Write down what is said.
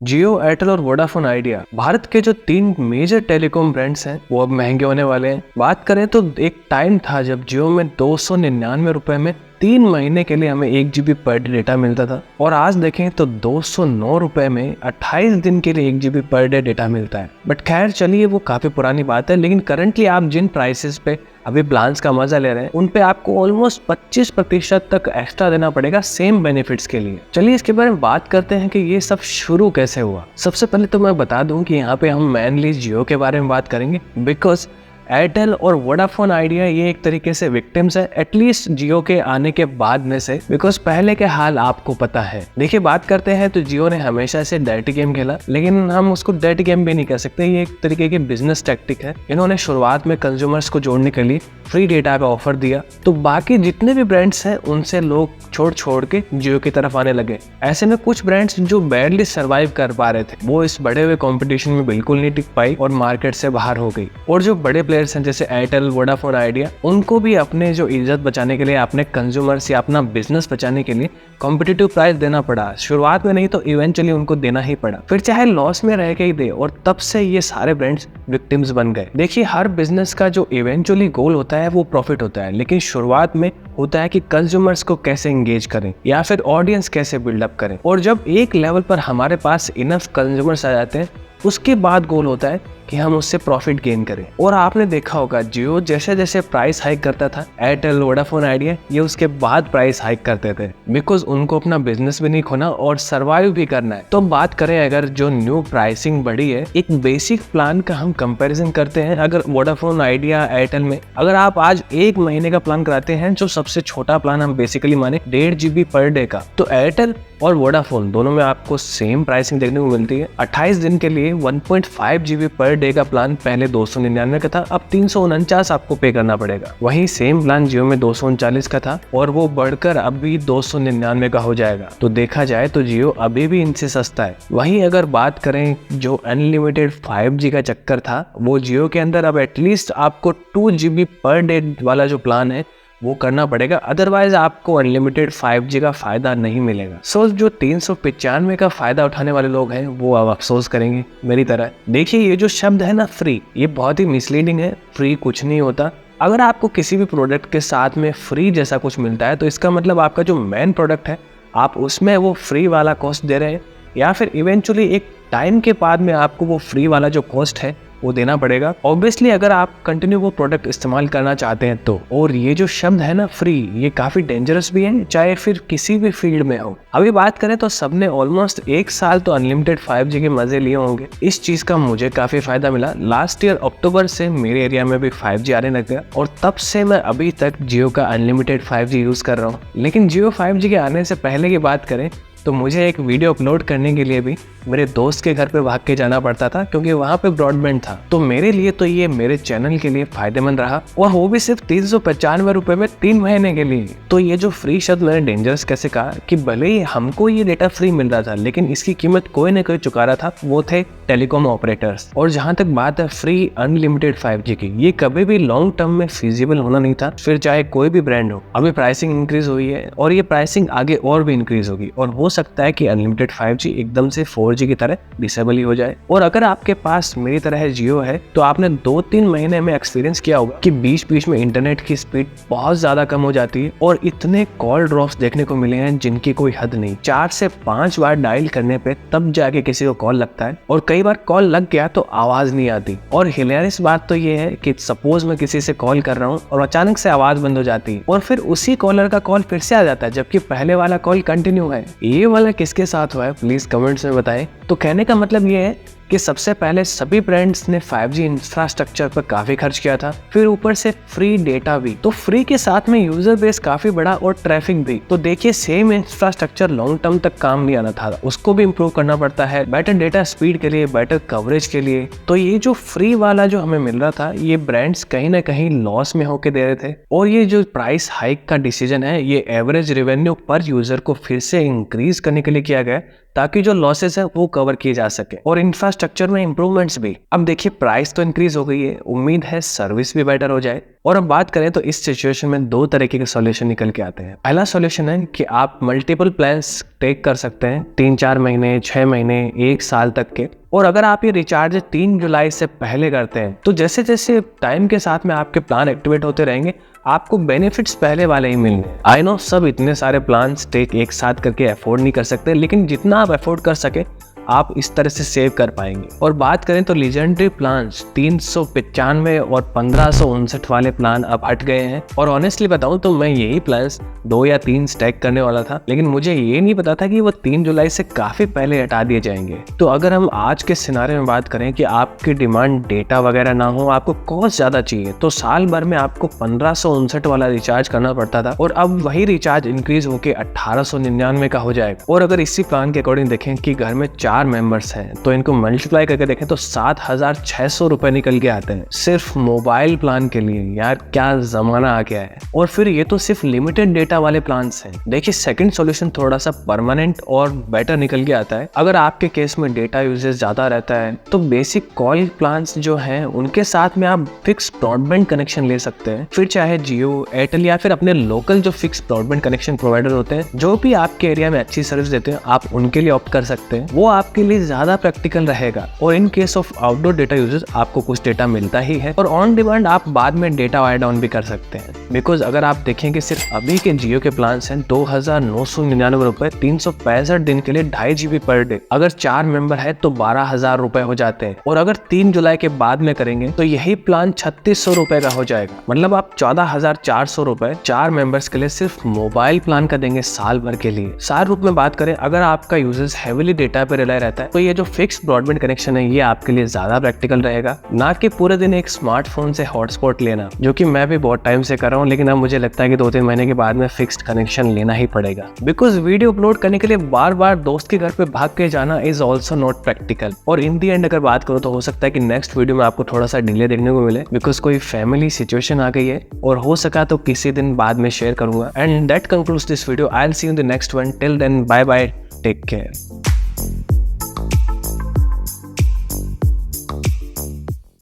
जियो, Airtel और Vodafone idea Bharat के जो तीन मेजर टेलीकॉम ब्रांड्स हैं वो अब महंगे होने वाले हैं। बात करें तो एक टाइम था जब जियो में 299 रुपए में 3 महीने के लिए हमें 1 GB पर डे डेटा मिलता था, और आज देखें तो 209 रुपए में 28 दिन के लिए 1 GB पर डे डेटा मिलता है। बट खैर चलिए, वो काफी पुरानी बात है। लेकिन करंटली आप जिन प्राइसेस पे अभी प्लान्स का मजा ले रहे हैं उन पे आपको ऑलमोस्ट 25% तक एक्स्ट्रा देना पड़ेगा सेम बेनिफिट्स के लिए। चलिए इसके बारे में बात करते हैं कि ये सब शुरू कैसे हुआ। सबसे पहले तो मैं बता दूं कि यहाँ पे हम मेनली जियो के बारे में बात करेंगे, बिकॉज एयरटेल और वोडाफोन आइडिया ये एक तरीके से विक्टिम्स है एटलीस्ट जियो के आने के बाद में से, बिकॉज पहले के हाल आपको पता है। देखिए बात करते हैं तो जियो ने हमेशा से डर्टी गेम खेला, लेकिन हम उसको डर्टी गेम भी नहीं कह सकते, ये एक तरीके की बिजनेस टैक्टिक है। इन्होंने शुरुआत में कंज्यूमर्स को जोड़ने के लिए फ्री डेटा का ऑफर दिया, तो बाकी जितने भी ब्रांड्स हैं उनसे लोग छोड़ के जियो की तरफ आने लगे। ऐसे में कुछ ब्रांड्स जो बैडली सर्वाइव कर पा रहे थे वो इस बड़े हुए कंपटीशन में बिल्कुल नहीं टिक पाई और मार्केट से बाहर हो गई। और जो बड़े प्लेयर्स हैं जैसे एयरटेल, वोडाफोन आइडिया, उनको भी अपने जो इज्जत बचाने के लिए, अपने कंज्यूमर्स या अपना बिजनेस बचाने के लिए कॉम्पिटिटिव प्राइस देना पड़ा। शुरुआत में नहीं तो इवेंचुअली उनको देना ही पड़ा, फिर चाहे लॉस में रह के ही दे, और तब से ये सारे ब्रांड्स विक्टिम्स बन गए। देखिए हर बिजनेस का जो इवेंचुअली गोल होता है वो प्रॉफिट होता है, लेकिन शुरुआत में होता है कि कंज्यूमर्स को कैसे एंगेज करें या फिर ऑडियंस कैसे बिल्डअप करें। और जब एक लेवल पर हमारे पास इनफ कंज्यूमर्स आ जाते हैं उसके बाद गोल होता है कि हम उससे प्रॉफिट गेन करें। और आपने देखा होगा जियो जैसे जैसे प्राइस हाइक करता था, एयरटेल, वोडाफोन आइडिया ये उसके बाद प्राइस हाइक करते थे, बिकॉज उनको अपना बिजनेस भी नहीं खोना और सर्वाइव भी करना है। तो बात करें अगर जो न्यू प्राइसिंग बढ़ी है, एक बेसिक प्लान का हम कंपैरिजन करते हैं। अगर वोडाफोन आइडिया, एयरटेल में अगर आप आज 1 महीने का प्लान कराते हैं, जो सबसे छोटा प्लान हम बेसिकली माने 1.5 GB पर डे का, तो एयरटेल और वोडाफोन दोनों में आपको सेम प्राइसिंग देखने को मिलती है। 28 दिन के लिए 1.5 GB पर डे का प्लान पहले 299 का था, अब 349 आपको पे करना पड़ेगा। वहीं सेम प्लान जियो में 239 का था और वो बढ़कर अभी 299 का हो जाएगा। तो देखा जाए तो जियो अभी भी इनसे सस्ता है। वहीं अगर बात करें जो अनलिमिटेड 5G का चक्कर था, वो जियो के अंदर अब एटलीस्ट आपको 2 GB पर डे वाला जो प्लान है वो करना पड़ेगा, अदरवाइज आपको अनलिमिटेड 5G का फायदा नहीं मिलेगा। सो जो 395 का फायदा उठाने वाले लोग हैं वो अब अफसोस करेंगे मेरी तरह। देखिए ये जो शब्द है ना फ्री, ये बहुत ही मिसलीडिंग है। फ्री कुछ नहीं होता। अगर आपको किसी भी प्रोडक्ट के साथ में फ्री जैसा कुछ मिलता है तो इसका मतलब आपका जो मेन प्रोडक्ट है आप उसमें वो फ्री वाला कॉस्ट दे रहे हैं, या फिर इवेंचुअली एक टाइम के बाद में आपको वो फ्री वाला जो कॉस्ट है वो देना पड़ेगा। ऑब्वियसली अगर आप कंटिन्यू वो प्रोडक्ट इस्तेमाल करना चाहते हैं तो। और ये जो शब्द है ना फ्री, ये काफी डेंजरस भी है, चाहे फिर किसी भी फील्ड में हो। अभी बात करें तो सबने ऑलमोस्ट 1 साल तो अनलिमिटेड 5G के मजे लिए होंगे। इस चीज का मुझे काफी फायदा मिला। लास्ट ईयर अक्टूबर से मेरे एरिया में भी 5G आने लग गया, और तब से मैं अभी तक जियो का अनलिमिटेड 5G यूज कर रहा हूँ। लेकिन जियो 5G के आने से पहले की बात करें तो मुझे एक वीडियो अपलोड करने के लिए भी मेरे दोस्त के घर पे भाग के जाना पड़ता था, क्योंकि वहाँ पे ब्रॉडबैंड था। तो मेरे लिए तो ये मेरे चैनल के लिए फायदेमंद रहा, और वो भी सिर्फ 395 रुपए में 3 महीने के लिए। तो ये जो फ्री शब्द मैंने डेंजरस कैसे कहा कि भले ही हमको ये डेटा फ्री मिल रहा था, लेकिन इसकी कीमत कोई ना कोई चुका रहा था, वो थे टेलीकॉम ऑपरेटर्स। और जहाँ तक बात है फ्री अनलिमिटेड 5G की, ये कभी भी लॉन्ग टर्म में फिजिबल होना नहीं था, फिर चाहे कोई भी ब्रांड हो। अभी प्राइसिंग इंक्रीज हुई है और ये प्राइसिंग आगे और भी इंक्रीज होगी, और हो सकता है कि अनलिमिटेड 5G एकदम से 4G की तरह डिसेबल ही हो जाए। और अगर आपके पास मेरी तरह जियो है तो आपने 2-3 महीने में एक्सपीरियंस किया होगा कि बीच बीच में इंटरनेट की स्पीड बहुत ज्यादा कम हो जाती है, और इतने कॉल ड्रॉप्स देखने को मिले हैं जिनकी कोई हद नहीं। 4 से 5 बार डायल करने पे तब जाके किसी को कॉल लगता है, और कई बार कॉल लग गया तो आवाज नहीं आती। और हिलेरियस बात तो ये है कि सपोज मैं किसी से कॉल कर रहा हूँ और अचानक से आवाज बंद हो जाती है, और फिर उसी कॉलर का कॉल फिर से आ जाता है, जबकि पहले वाला कॉल कंटिन्यू है। ये वाला किसके साथ हुआ है प्लीज कमेंट्स में बताएं। तो कहने का मतलब ये है कि सबसे पहले सभी ब्रांड्स ने 5G इंफ्रास्ट्रक्चर पर काफी खर्च किया था, फिर ऊपर से फ्री डेटा भी, तो फ्री के साथ में यूजर बेस काफी बड़ा और ट्रैफिक भी। तो देखिए सेम इंफ्रास्ट्रक्चर लॉन्ग टर्म तक काम नहीं आना था, उसको भी इम्प्रूव करना पड़ता है, बेटर डेटा स्पीड के लिए, बेटर कवरेज के लिए। तो ये जो फ्री वाला जो हमें मिल रहा था, ये ब्रांड्स कहीं ना कहीं लॉस में होके दे रहे थे। और ये जो प्राइस हाइक का डिसीजन है, ये एवरेज रेवेन्यू पर यूजर को फिर से इंक्रीज करने के लिए किया गया, ताकि जो लॉसेस है वो कवर किए जा सके, और इंफ्रास्ट्रक्चर में इंप्रूवमेंट्स भी। अब देखिए प्राइस तो इंक्रीज हो गई है, उम्मीद है सर्विस भी बेटर हो जाए। और अब बात करें तो इस सिचुएशन में दो तरीके के सॉल्यूशन निकल के आते हैं। पहला सॉल्यूशन है कि आप मल्टीपल प्लान्स टेक कर सकते हैं, 3-4 महीने, 6 महीने, 1 साल तक के। और अगर आप ये रिचार्ज 3 जुलाई से पहले करते हैं तो जैसे जैसे टाइम के साथ में आपके प्लान एक्टिवेट होते रहेंगे, आपको बेनिफिट्स पहले वाले ही मिलेंगे। आई नो सब इतने सारे प्लान्स टेक एक साथ करके अफोर्ड नहीं कर सकते, लेकिन जितना आप अफोर्ड कर सके आप इस तरह से सेव कर पाएंगे। और बात करें तो लीजेंडरी प्लान्स 395 और 1559 वाले प्लान अब हट गए हैं। और ऑनेस्टली बताऊं तो मैं यही प्लान्स 2 या 3 स्टैक करने वाला था, लेकिन मुझे ये नहीं पता था कि वो 3 जुलाई से काफी पहले हटा दिए जाएंगे। तो अगर हम आज के सिनारे में बात करें कि आपकी डिमांड डेटा वगैरह ना हो, आपको कॉस्ट ज्यादा चाहिए, तो साल भर में आपको 1559 वाला रिचार्ज करना पड़ता था, और अब वही रिचार्ज इंक्रीज होकर 1899 का हो जाएगा। और अगर इसी प्लान के अकॉर्डिंग देखें कि घर में 4 मेंबर्स हैं तो इनको मल्टीप्लाई करके देखें तो 7600 रुपए निकल के आते हैं सिर्फ मोबाइल प्लान के लिए। यार क्या जमाना आ गया है। और फिर ये तो सिर्फ लिमिटेड डेटा वाले प्लान्स हैं। देखिए सेकंड सॉल्यूशन थोड़ा सा परमानेंट और बेटर निकल के आता है। अगर आपके केस में डेटा यूजेस ज्यादा रहता है तो बेसिक कॉल प्लान्स जो हैं उनके साथ में आप फिक्स ब्रॉडबैंड कनेक्शन ले सकते हैं, फिर चाहे जियो, एयरटेल या फिर अपने लोकल जो फिक्स ब्रॉडबैंड कनेक्शन प्रोवाइडर होते हैं जो भी आपके एरिया में अच्छी सर्विस देते हैं, आप उनके लिए ऑप्ट कर सकते हैं। वो आपके लिए ज्यादा प्रैक्टिकल रहेगा। और in case of outdoor data uses आपको कुछ डेटा मिलता ही है, और ऑन डिमांड आप बाद में डेटा ऐड ऑन भी कर सकते हैं। बिकॉज अगर आप देखेंगे सिर्फ अभी के जियो के प्लान हैं 2999 रुपए 365 दिन के लिए 2.5 GB पर डे। अगर 4 मेंबर है तो 12,000 रुपए हो जाते हैं। और अगर 3 जुलाई के बाद में करेंगे तो यही प्लान 3600 रुपए का हो जाएगा। मतलब आप 14,400 रुपए 4 मेंबर्स के लिए सिर्फ मोबाइल प्लान का देंगे साल भर के लिए। सार रूप में बात करें, अगर आपका यूजर्स हेविली डेटा पे रिलाई रहता है तो ये जो फिक्स ब्रॉडबैंड कनेक्शन है ये आपके लिए ज्यादा प्रैक्टिकल रहेगा, ना कि पूरे दिन एक स्मार्टफोन से हॉटस्पॉट लेना, जो कि मैं भी बहुत टाइम से कर रहा हूँ। लेकिन अब मुझे लगता है कि 2-3 महीने के बाद में फिक्स्ड कनेक्शन लेना ही पड़ेगा, बिकॉज वीडियो अपलोड करने के लिए बार बार दोस्त के घर पे भाग के जाना इज ऑल्सो नॉट प्रैक्टिकल। और इन दी एंड अगर बात करो तो हो सकता है कि नेक्स्ट वीडियो में आपको थोड़ा सा डिले देखने को मिले, बिकॉज कोई फैमिली सिचुएशन आ गई है, और हो सका तो किसी दिन बाद में शेयर करूंगा। And that concludes this video. I will see you in the next one. Till then bye bye, take care.